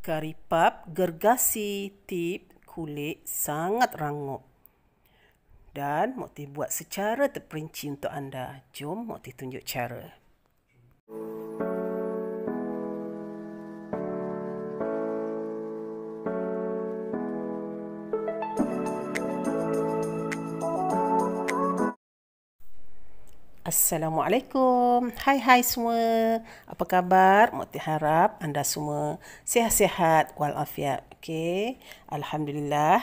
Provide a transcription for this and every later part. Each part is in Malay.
Kari pap gergasi tip kulit sangat rangup. Dan Mokti buat secara terperinci untuk anda. Jom Mokti tunjuk cara. Assalamualaikum. Hai semua. Apa khabar? Mokti harap anda semua sihat-sihat walafiat. Okey. Alhamdulillah.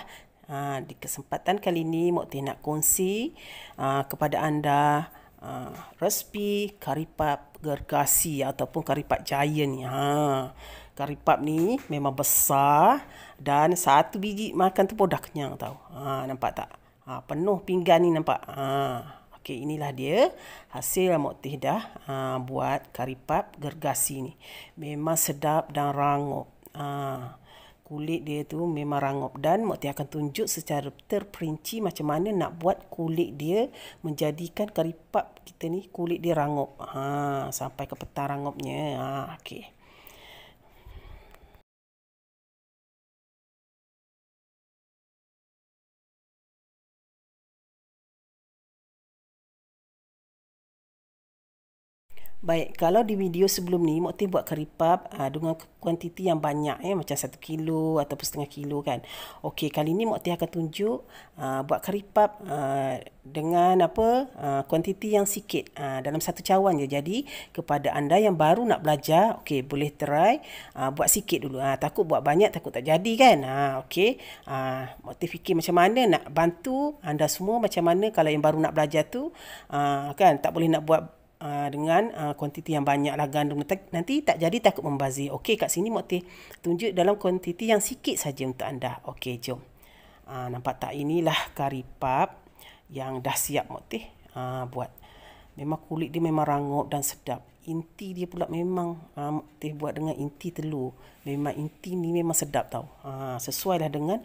Di kesempatan kali ini Mokti nak kongsi kepada anda resipi kari pap gergasi ataupun kari pap giant ni. Kari pap ni memang besar dan satu biji makan tu pun dah kenyang tau. Nampak tak? Penuh pinggan ni nampak. Okey, inilah dia hasil Mokti dah buat kari pap gergasi ni. Memang sedap dan rangup. Kulit dia tu memang rangup dan Mokti akan tunjuk secara terperinci macam mana nak buat kulit dia menjadikan kari pap kita ni kulit dia rangup. Sampai ke petang rangupnya. Okey. Baik, kalau di video sebelum ni Mokti buat kari pap dengan kuantiti yang banyak macam 1 kilo ataupun setengah kilo kan. Okey, kali ni Mokti akan tunjuk buat kari pap dengan kuantiti yang sikit dalam satu cawan je. Jadi kepada anda yang baru nak belajar, okey boleh try buat sikit dulu. Takut buat banyak takut tak jadi kan. Okey. Mokti fikir macam mana nak bantu anda semua macam mana kalau yang baru nak belajar tu kan tak boleh nak buat dengan kuantiti yang banyak lah gandum. Nanti tak jadi takut membazir. Okey, kat sini Mokti tunjuk dalam kuantiti yang sikit saja untuk anda. Okey, jom. Nampak tak? Inilah kari pap yang dah siap Mokti buat. Memang kulit dia memang rangup dan sedap. Inti dia pula memang Mokti buat dengan inti telur. Memang inti ni memang sedap tau. Sesuai lah dengan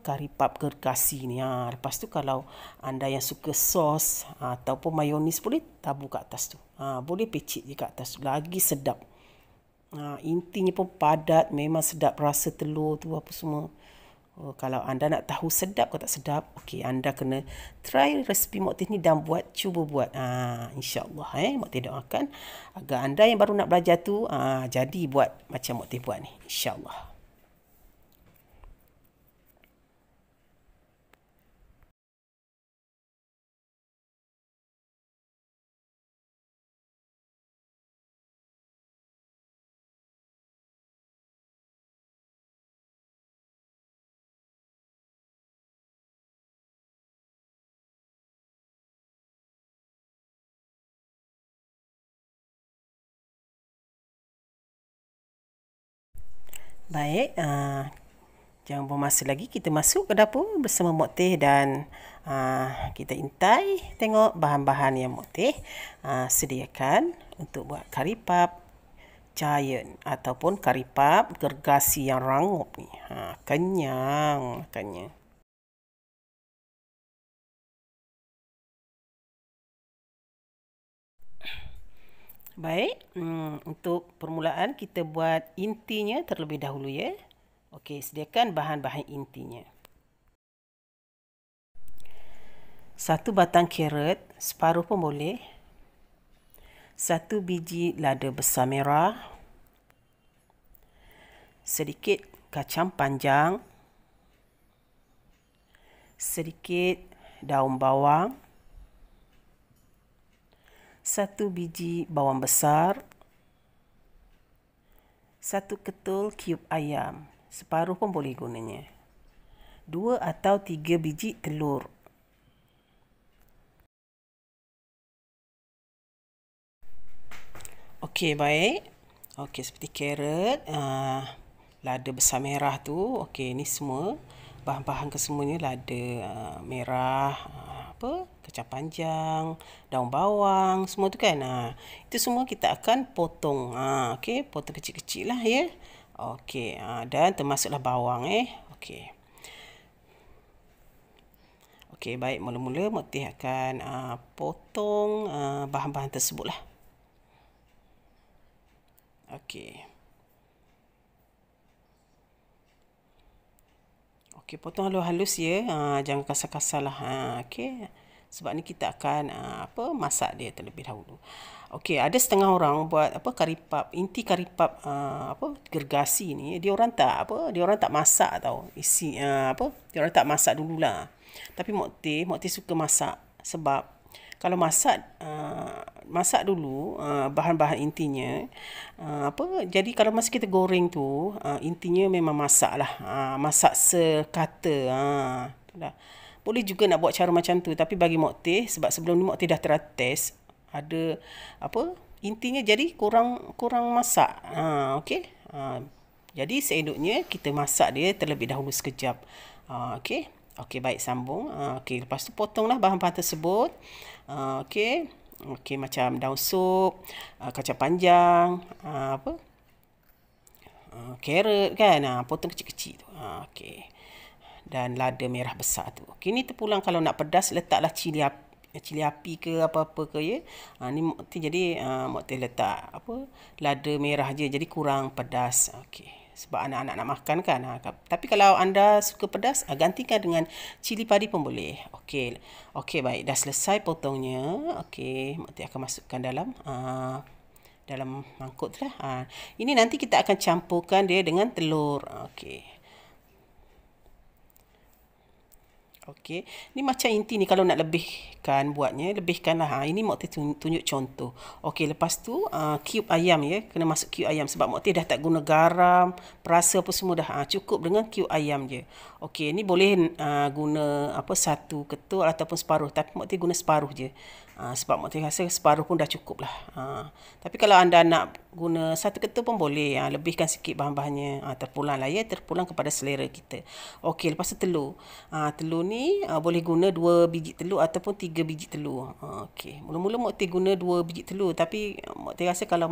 kari pap gergasi ni. Lepas tu kalau anda yang suka sos ataupun mayonis boleh tabur kat atas tu. Boleh pecik je kat atas tu. Lagi sedap. Intinya pun padat. Memang sedap rasa telur tu apa semua. Kalau anda nak tahu sedap ke tak sedap, okey anda kena try resipi Mokti ni dan cuba buat. InsyaAllah Mokti doakan agar anda yang baru nak belajar tu jadi buat macam Mokti buat ni. InsyaAllah. Baik, jangan buang masa lagi. Kita masuk ke dapur bersama Mokti dan kita intai tengok bahan-bahan yang Mokti sediakan untuk buat kari pap giant ataupun kari pap gergasi yang rangup ni. Kenyang makannya. Baik, untuk permulaan kita buat intinya terlebih dahulu ya. Okey, sediakan bahan-bahan intinya. 1 batang carrot, separuh pun boleh. 1 biji lada besar merah. Sedikit kacang panjang. Sedikit daun bawang. 1 biji bawang besar. 1 ketul cube ayam. Separuh pun boleh gunanya. 2 atau 3 biji telur. Okey, baik. Okey, seperti carrot, lada besar merah tu. Okey, ni semua bahan-bahan kesemuanya lada merah, kacang panjang, daun bawang, semua tu kan. Itu semua kita akan potong. Okey, potong kecil-kecil lah ya. Okey, dan termasuklah bawang Okey. Okey, baik, mula-mula Mokti akan potong bahan-bahan tersebut lah. Okey. Okey, potong halus-halus ya. Jangan kasar-kasar lah. Okey. Sebab ni kita akan masak dia terlebih dahulu. Okey, ada setengah orang buat kari pap, inti kari pap gergasi ni, dia orang tak masak tau. Dia orang tak masak dululah. Tapi Mak Teh suka masak sebab kalau masak dulu bahan-bahan intinya jadi kalau masa kita goreng tu intinya memang masak lah, masak sekata. Itulah. Boleh juga nak buat cara macam tu, tapi bagi Mak Teh, sebab sebelum ni Mak Teh dah test ada intinya jadi kurang masak. Okey. Jadi seeloknya kita masak dia terlebih dahulu sekejap. Okey. Okey, baik, sambung. Okey, lepas tu potonglah bahan-bahan tersebut. Okey. Okey, macam daun sup, kacang panjang, carrot kan. Potong kecil-kecil tu. Okey. Dan lada merah besar tu. Okey, ni terpulang kalau nak pedas letaklah cili api ke apa-apa ke ya. Ni jadi Mak Teh letak lada merah je, jadi kurang pedas. Okey. Sebab anak-anak nak makan kan. Tapi kalau anda suka pedas, gantikan dengan cili padi pun boleh. Okey. Okey, baik, dah selesai potongnya. Okey, Mak Teh akan masukkan dalam mangkuk tu lah. Ini nanti kita akan campurkan dia dengan telur. Okey. Okey, ni macam inti ni kalau nak lebihkan buatnya, lebihkanlah. Ini Mak Teh tunjuk contoh. Okey, lepas tu cube ayam ya, kena masuk cube ayam sebab Mak Teh dah tak guna garam, perasa apa semua dah. Cukup dengan cube ayam je. Okey, ni boleh guna satu ketul ataupun separuh, tapi Mak Teh guna separuh je. Sebab Mak Teh rasa separuh pun dah cukup lah. Tapi kalau anda nak guna satu ketul pun boleh. Lebihkan sikit bahan-bahannya. Terpulang lah ya. Terpulang kepada selera kita. Okey, lepas tu telur. Telur ni boleh guna 2 biji telur ataupun 3 biji telur. Okey. Mula-mula Mak Teh guna 2 biji telur. Tapi Mak Teh rasa kalau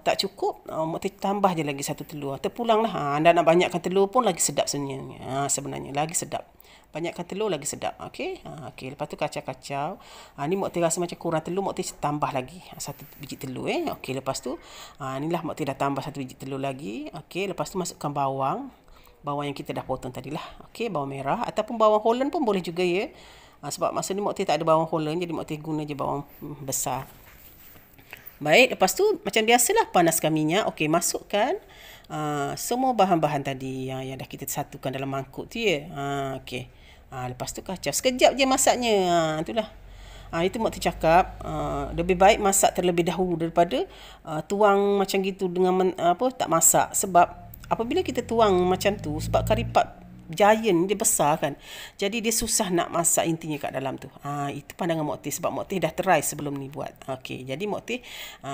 tak cukup, Mak Teh tambah je lagi satu telur. Terpulang lah. Anda nak banyakkan telur pun lagi sedap sebenarnya. Lagi sedap. Banyakkan telur lagi sedap. Okey. Okey, lepas tu kacau-kacau. Ni Mak Teh rasa macam kurang telur, Mak Teh tambah lagi satu biji telur Okey, lepas tu inilah Mak Teh dah tambah satu biji telur lagi. Okey, lepas tu masukkan bawang. Bawang yang kita dah potong tadilah. Okey, bawang merah ataupun bawang Holland pun boleh juga ya. Sebab masa ni Mak Teh tak ada bawang Holland, jadi Mak Teh guna je bawang besar. Baik, lepas tu macam biasalah panaskan minyak. Okey, masukkan semua bahan-bahan tadi yang dah kita satukan dalam mangkuk tu ya. Okey. Lepas tu kacau. Sekejap je masaknya. Itulah. Itu Mak Teh cakap, lebih baik masak terlebih dahulu daripada tuang macam gitu dengan tak masak. Sebab apabila kita tuang macam tu, sebab kari pap giant dia besar kan, jadi dia susah nak masak intinya kat dalam tu. Itu pandangan Mak Teh, sebab Mak Teh dah try sebelum ni buat. Okey, jadi Mak Teh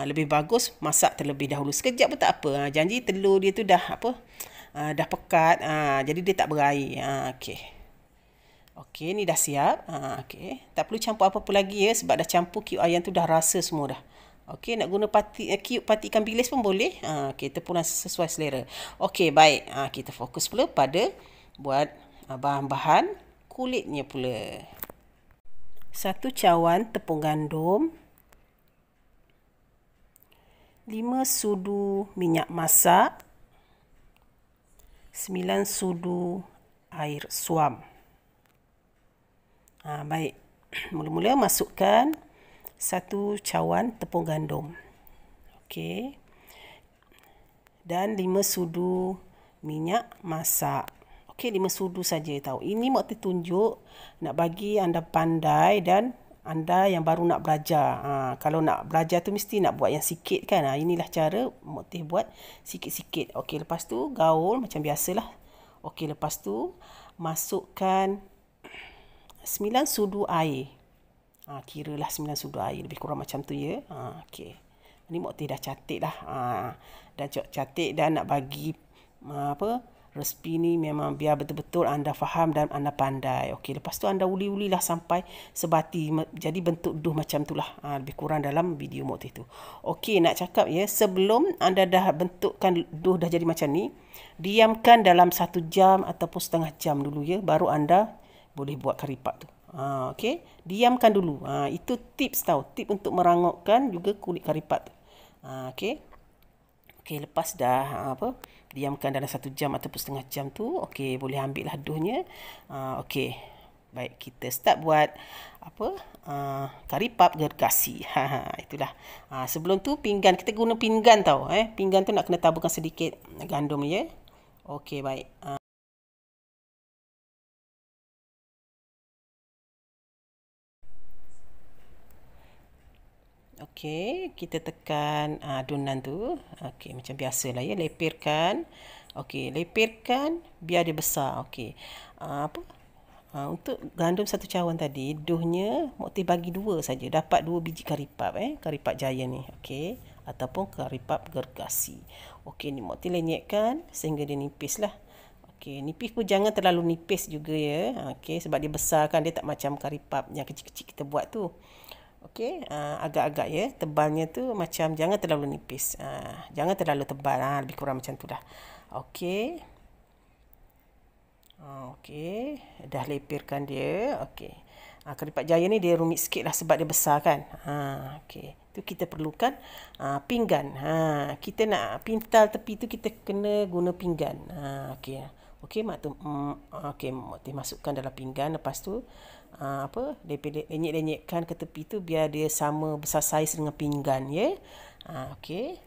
lebih bagus masak terlebih dahulu. Sekejap pun tak apa. Janji telur dia tu dah dah pekat, jadi dia tak berair. Okey. Okey, ni dah siap. Okey, tak perlu campur apa-apa lagi ya, sebab dah campur cube ayam tu dah rasa semua dah. Okey, nak guna cube pati ikan bilis pun boleh. Kita pun sesuai selera. Okey, baik. Kita fokus pula pada buat bahan-bahan kulitnya pula. 1 cawan tepung gandum, 5 sudu minyak masak, 9 sudu air suam. Baik. Mula-mula masukkan 1 cawan tepung gandum. Okey. Dan 5 sudu minyak masak. Okey, 5 sudu saja tahu. Ini Mak Teh tunjuk nak bagi anda pandai dan anda yang baru nak belajar. Kalau nak belajar tu mesti nak buat yang sikit kan. Inilah cara Mak Teh buat sikit-sikit. Okey, lepas tu gaul macam biasalah. Okey, lepas tu masukkan 9 sudu air. Kiralah 9 sudu air. Lebih kurang macam tu ya. Okey. Ni Mak Teh dah catat lah. Dah catat dan nak bagi resipi ni memang biar betul-betul anda faham dan anda pandai. Okey, lepas tu anda uli-ulilah sampai sebati. Jadi bentuk duh macam tu lah. Lebih kurang dalam video Mak Teh tu. Okey, nak cakap ya, sebelum anda dah bentukkan duh dah jadi macam ni, diamkan dalam 1 jam ataupun setengah jam dulu ya, baru anda boleh buat kari pap tu. Okey, diamkan dulu. Itu tips tahu, tip untuk merangokkan juga kulit kari pap tu. Okey. Okey, lepas dah diamkan dalam 1 jam ataupun setengah jam tu, okey, boleh ambil lah duhnya. Okey. Baik, kita start buat kari pap gergasi. Itulah. Sebelum tu pinggan, kita guna pinggan tau. Pinggan tu nak kena taburkan sedikit gandum ya. Okey, baik. Okey, kita tekan adunan tu. Okey, macam biasalah ya, lepirkan. Okey, lepirkan biar dia besar. Okey. Untuk gandum 1 cawan tadi, duhnya Mokti bagi 2 saja. Dapat 2 biji karipap karipap jaya ni. Okey, ataupun karipap gergasi. Okey, ni Mokti lenyekkan sehingga dia nipis lah. Okey, nipis pun jangan terlalu nipis juga ya. Okey, sebab dia besar kan, dia tak macam karipap yang kecil-kecil kita buat tu. Okey, agak-agak ya, tebalnya tu macam jangan terlalu nipis. Jangan terlalu tebal, lebih kurang macam tu dah. Okey. Okey, dah lepirkan dia. Okey. Keripat jaya ni dia rumit sikit lah sebab dia besar kan. Okey. Tu kita perlukan pinggan. Kita nak pintal tepi tu kita kena guna pinggan. Okey. Okey, mak tu okey, mak masukkan dalam pinggan, lepas tu lenyek-lenyekkan ke tepi tu biar dia sama besar saiz dengan pinggan ya. Okey.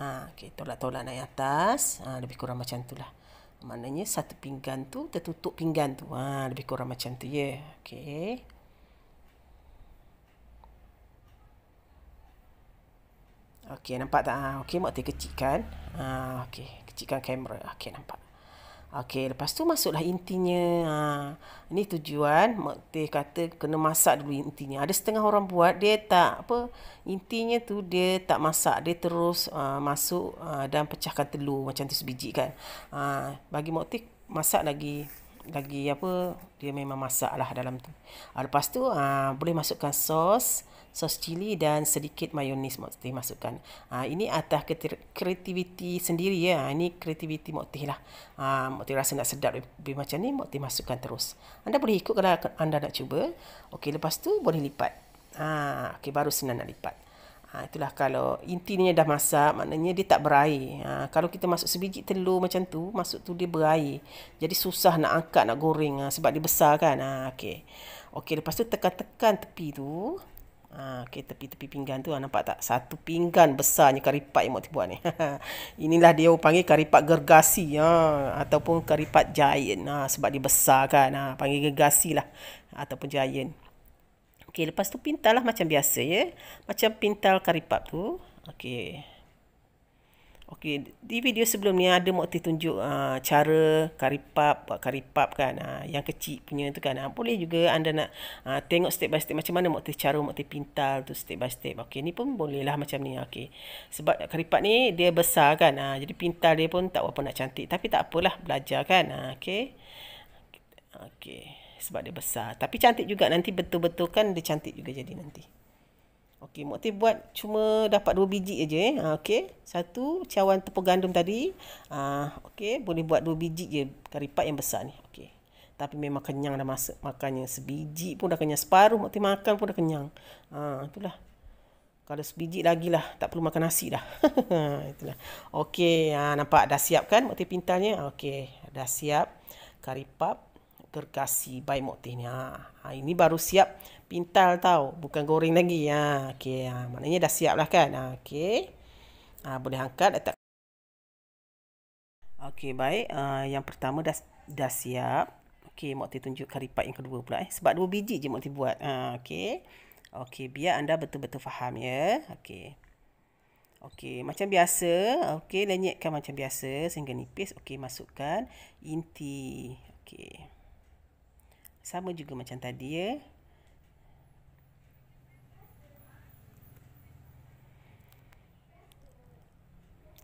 Okey, tolak-tolak naik atas. Lebih kurang macam tu lah. Maknanya satu pinggan tu tertutup pinggan tu. Lebih kurang macam tu ya. Okey. Okey, nampak tak? Okey, mak kecilkan. Okey, kecilkan kamera. Okey, nampak. Okey, lepas tu masuklah intinya. Ini tujuan mak kata kena masak dulu intinya. Ada setengah orang buat dia tak intinya tu dia tak masak, dia terus masuk dan pecahkan telur macam tu sebiji kan. Bagi mak masak lagi dia memang masak lah dalam tu. Lepas tu boleh masukkan sos cili dan sedikit mayonis Mokti masukkan. Ini atas kreativiti sendiri ya. Ini kreativiti Mokti lah. Mokti rasa nak sedap lebih macam ni, Mokti masukkan terus. Anda boleh ikut kalau anda nak cuba. Okey, lepas tu boleh lipat. Okey, baru senang nak lipat. Itulah kalau intinya dah masak, maknanya dia tak berair. Kalau kita masuk sebiji telur macam tu, masuk tu dia berair. Jadi susah nak angkat, nak goreng sebab dia besar kan. Okey. Okey, lepas tu tekan-tekan tepi tu. Okey, tepi-tepi pinggan tu nampak tak? Satu pinggan besarnya karipat yang Mokti buat ni. Inilah dia panggil karipat gergasi ataupun karipat giant sebab dia besar kan. Panggil gergasi lah ataupun giant. Okey, lepas tu pintal lah macam biasa ya. Macam pintal karipap tu. Okey. Okey, di video sebelum ni ada Mokti tunjuk cara buat karipap kan. Yang kecil punya tu kan. Boleh juga anda nak tengok step by step macam mana cara Mokti pintal tu step by step. Okey, ni pun boleh lah macam ni. Okey. Sebab karipap ni dia besar kan. Jadi pintal dia pun tak apa nak cantik. Tapi tak apalah, belajar kan. Okey. Okey. Sebab dia besar. Tapi cantik juga nanti betul-betul kan dia cantik juga jadi nanti. Okey, Mokti buat cuma dapat 2 biji aja Okey. 1 cawan tepung gandum tadi. Okey, boleh buat 2 biji je karipat yang besar ni. Okey. Tapi memang kenyang dah makannya. Sebiji pun dah kenyang. Separuh Mokti makan pun dah kenyang. Itulah. Kalau sebiji lagi lah. Tak perlu makan nasi dah. Itulah. Okey, nampak dah siap kan Mokti pintalnya? Okey, dah siap karipap gergasi by Mokti ni. Ini baru siap pintal tau, bukan goreng lagi. Okey, maknanya dah siap lah kan. Okey. Boleh angkat letak. Okey, baik. Yang pertama dah siap. Okey, Mokti tunjuk karipat yang kedua pula sebab 2 biji je Mokti buat. Okey. Okey, biar anda betul-betul faham ya. Okey. Okey, macam biasa. Okey, lenyekkan macam biasa sehingga nipis. Okey, masukkan inti. Okey. Sama juga macam tadi ya.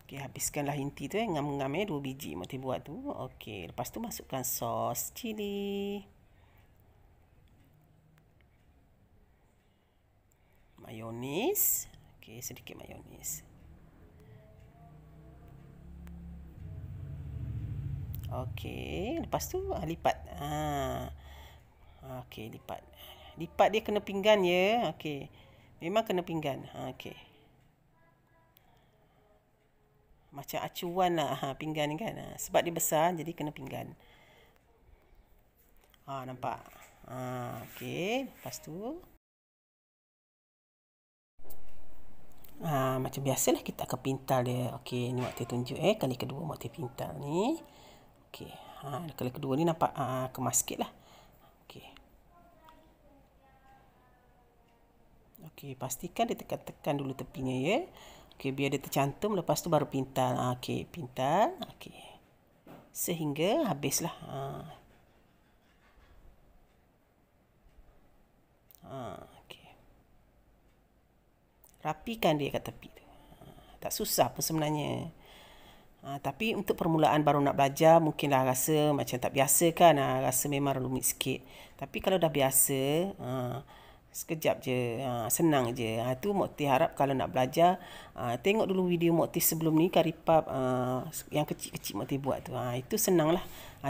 Okey, habiskanlah inti tu ngam-ngam 2 biji Mokti buat tu. Okey, lepas tu masukkan sos cili. Mayonis. Okey, sedikit mayonis. Okey, lepas tu lipat. Okey, lipat. Lipat dia kena pinggan ya. Okey. Memang kena pinggan. Okey. Macam acuan lah pinggan ni kan. Sebab dia besar jadi kena pinggan. Nampak. Okey. Lepas tu macam biasalah kita akan pintal dia. Okey, ni Mak Tia tunjuk kali kedua Mak Tia pintal ni. Okey. Kali kedua ni nampak kemas sikit lah. Okey. Okey, pastikan dia tekan-tekan dulu tepinya ya. Okey, biar dia tercantum, lepas tu baru pintal. Okey, pintal. Okey. Sehingga habislah. Okey. Rapikan dia kat tepi tu. Tak susah pun sebenarnya. Tapi untuk permulaan baru nak belajar, mungkinlah rasa macam tak biasa kan. Rasa memang rumit sikit. Tapi kalau dah biasa, sekejap je, senang je. Tu Mak Tia harap kalau nak belajar, tengok dulu video Mak Tia sebelum ni, karipap yang kecil-kecil Mak Tia buat tu. Itu senang lah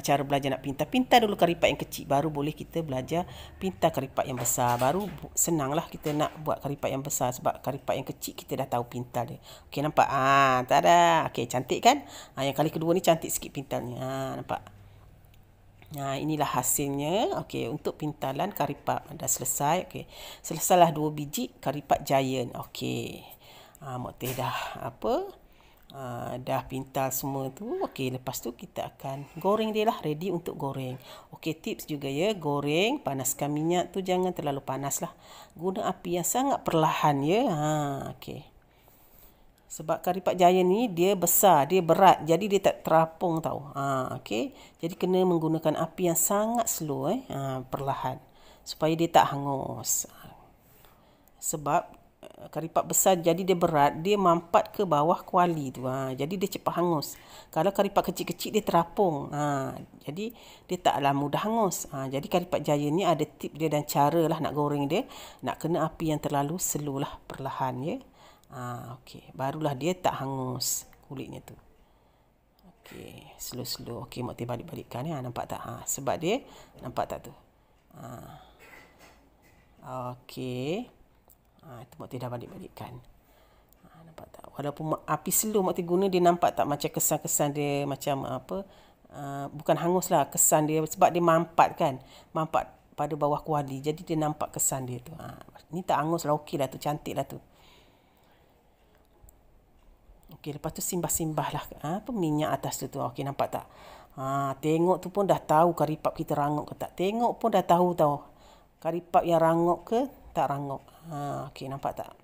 cara belajar nak pintar. Pintar dulu karipap yang kecil, baru boleh kita belajar pintar karipap yang besar. Baru senang lah kita nak buat karipap yang besar. Sebab karipap yang kecil kita dah tahu pintar dia. Okey, nampak? Tada. Okey, cantik kan? Yang kali kedua ni cantik sikit pintalnya. Nampak? Inilah hasilnya. Okey, untuk pintalan karipap dah selesai. Okey. Selesailah 2 biji karipap giant. Okey. Mak Tia dah dah pintal semua tu. Okey, lepas tu kita akan goreng dia lah, ready untuk goreng. Okey, tips juga ya, goreng panaskan minyak tu jangan terlalu panas lah. Guna api yang sangat perlahan ya. Okey. Sebab karipap giant ni dia besar, dia berat. Jadi dia tak terapung tau. Okey. Jadi kena menggunakan api yang sangat slow perlahan. Supaya dia tak hangus. Sebab karipap besar jadi dia berat, dia mampat ke bawah kuali tu. Jadi dia cepat hangus. Kalau karipap kecil-kecil dia terapung. Jadi dia taklah mudah hangus. Jadi karipap giant ni ada tip dia dan cara lah nak goreng dia. Nak kena api yang terlalu slow lah, perlahan ya. Okey, barulah dia tak hangus kulitnya tu. Okey, slow-slow. Okey, Mak Tia balik-balikkan ya. Nampak tak? Sebab dia nampak tak tu? Okey. Itu Mak Tia dah balik-balikkan. Nampak tak? Walaupun api slow Mak Tia guna, dia nampak tak macam kesan-kesan dia macam bukan hangus lah, kesan dia sebab dia mampat kan. Mampat pada bawah kuali. Jadi dia nampak kesan dia tu. Ni tak hangus lah, okey lah tu, cantik lah tu. Okey, lepas tu simbah-simbah lah minyak atas tu. Okey, nampak tak? Tengok tu pun dah tahu karipap kita rangup ke tak. Tengok pun dah tahu tau. Karipap yang rangup ke tak rangup. Okey, nampak tak?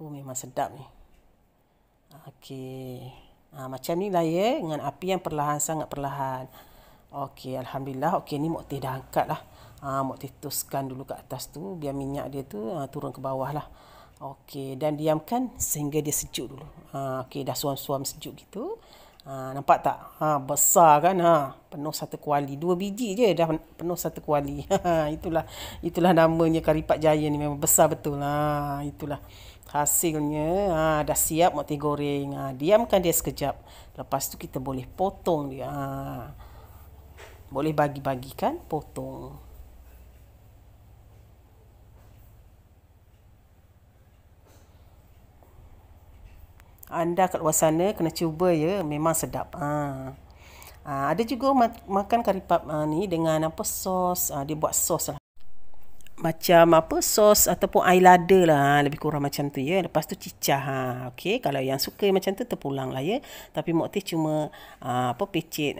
Memang sedap ni. Okey. Macam ni lah ya. Dengan api yang perlahan, sangat perlahan. Okey, Alhamdulillah. Okey, ni Mak Tia dah angkat lah. Mak Tia toskan dulu kat atas tu. Biar minyak dia tu turun ke bawah lah. Okey, dan diamkan sehingga dia sejuk dulu. Okey, dah suam-suam sejuk gitu. Nampak tak? Besar kan? Penuh satu kuali. 2 biji je dah penuh satu kuali. Itulah namanya karipap giant ni, memang besar betul. Itulah hasilnya. Dah siap Mak Tia goreng. Diamkan dia sekejap. Lepas tu kita boleh potong dia. Boleh bagi-bagikan, potong. Anda kat luar sana kena cuba ya, memang sedap. Ada juga makan karipap ni dengan sos. Dia buat sos lah. Macam sos ataupun air lada lah, lebih kurang macam tu ya. Lepas tu cicah. Okey, kalau yang suka macam tu terpulang lah ya. Tapi Mak Tia cuma pecit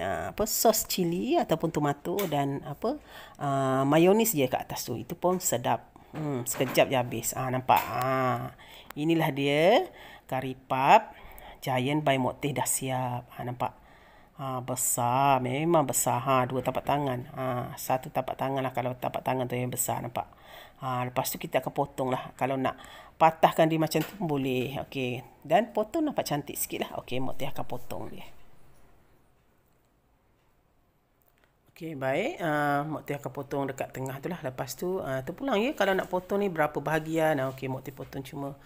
sos cili ataupun tomato dan mayonis je kat atas tu. Itu pun sedap. Sekejap je habis. Nampak? Inilah dia karipap giant by Mak Tia dah siap. Nampak? Besar, memang besar. 2 tapak tangan. 1 tapak tangan lah, kalau tapak tangan tu yang besar. Nampak? Lepas tu kita akan potong lah. Kalau nak patahkan dia macam tu pun boleh. Okey, dan potong nampak cantik sikit lah. Okey, Mak Tia akan potong dia. Okey, baik. Mak Tia akan potong dekat tengah tu lah. Lepas tu terpulang ya. Kalau nak potong ni berapa bahagian. Okey, Mak Tia potong cuma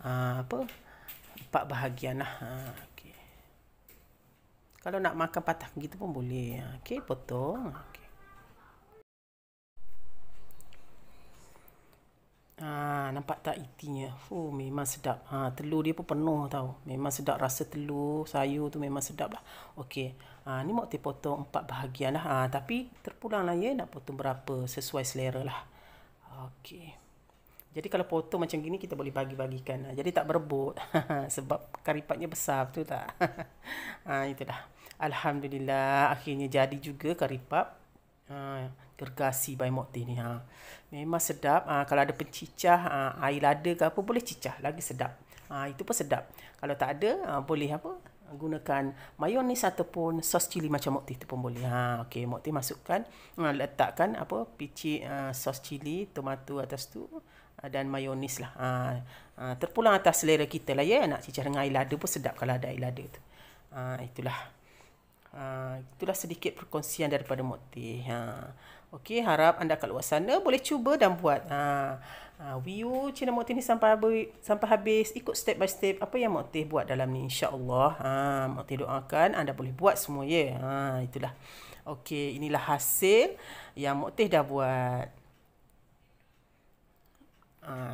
4 bahagian lah. Okey. Kalau nak makan patah gitu pun boleh. Okey, potong. Okey. Nampak tak itinya? Memang sedap. Telur dia pun penuh tau. Memang sedap rasa telur, sayur tu memang sedap lah. Okey. Ni Mak Teh potong 4 bahagian lah. Tapi terpulang lah ya, nak potong berapa sesuai selera lah. Okey. Jadi kalau potong macam gini kita boleh bagi-bagikan. Jadi tak berebut. Sebab karipatnya besar, betul tak? Itulah. Alhamdulillah akhirnya jadi juga karipap gergasi by Mak Teh ni. Memang sedap. Kalau ada pencicah, air lada ke apa, boleh cicah. Lagi sedap. Itu pun sedap. Kalau tak ada, boleh apa? Gunakan mayonis ataupun sos cili macam Mak Teh tu pun boleh. Okey, Mak Teh masukkan, letakkan apa? Picit sos cili, tomato atas tu dan mayonis lah. Terpulang atas selera kita lah ya. Nak cicah dengan air lada pun sedap kalau ada air lada tu. Itulah. Itulah sedikit perkongsian daripada Mak Teh. Okey, harap anda kat luar sana boleh cuba dan buat. View channel Mak Teh ni sampai habis. Ikut step by step apa yang Mak Teh buat dalam ni, insya-Allah. Mak Teh doakan anda boleh buat semua ya. Itulah. Okey, inilah hasil yang Mak Teh dah buat.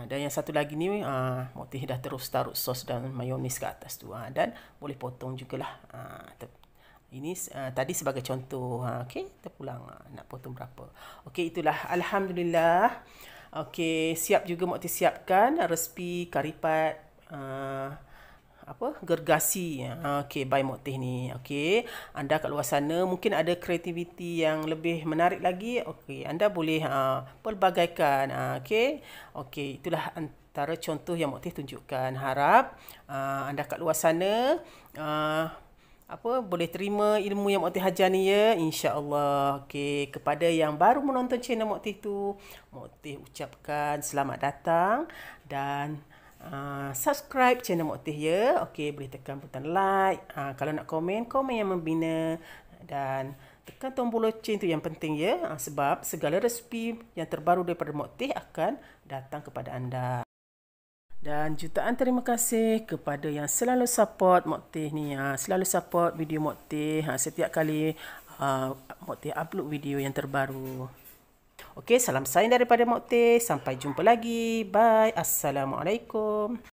Dan yang satu lagi ni, Mak Teh dah terus taruh sos dan mayonis ke atas tu. Dan boleh potong jugalah. Ini tadi sebagai contoh. Okey, terpulang nak potong berapa. Okey, itulah. Alhamdulillah. Okey, siap juga Mak Teh siapkan resipi karipat gergasi. Okey, by Mak Teh ni. Okey, anda kat luar sana mungkin ada kreativiti yang lebih menarik lagi. Okey, anda boleh pelbagaikan. Okey, itulah antara contoh yang Mak Teh tunjukkan. Harap anda kat luar sana boleh terima ilmu yang Mak Teh ajar ni ya, insya-Allah. Okey, kepada yang baru menonton channel Mak Teh tu, Mak Teh ucapkan selamat datang dan subscribe channel Mak Teh ya. Okey, boleh tekan butang like. Kalau nak komen yang membina dan tekan tombol loceng tu yang penting ya. Sebab segala resipi yang terbaru daripada Mak Teh akan datang kepada anda. Dan jutaan terima kasih kepada yang selalu support Mak Teh ni. Selalu support video Mak Teh setiap kali Mak Teh upload video yang terbaru. Okey, salam sayang daripada Mak Teh. Sampai jumpa lagi. Bye. Assalamualaikum.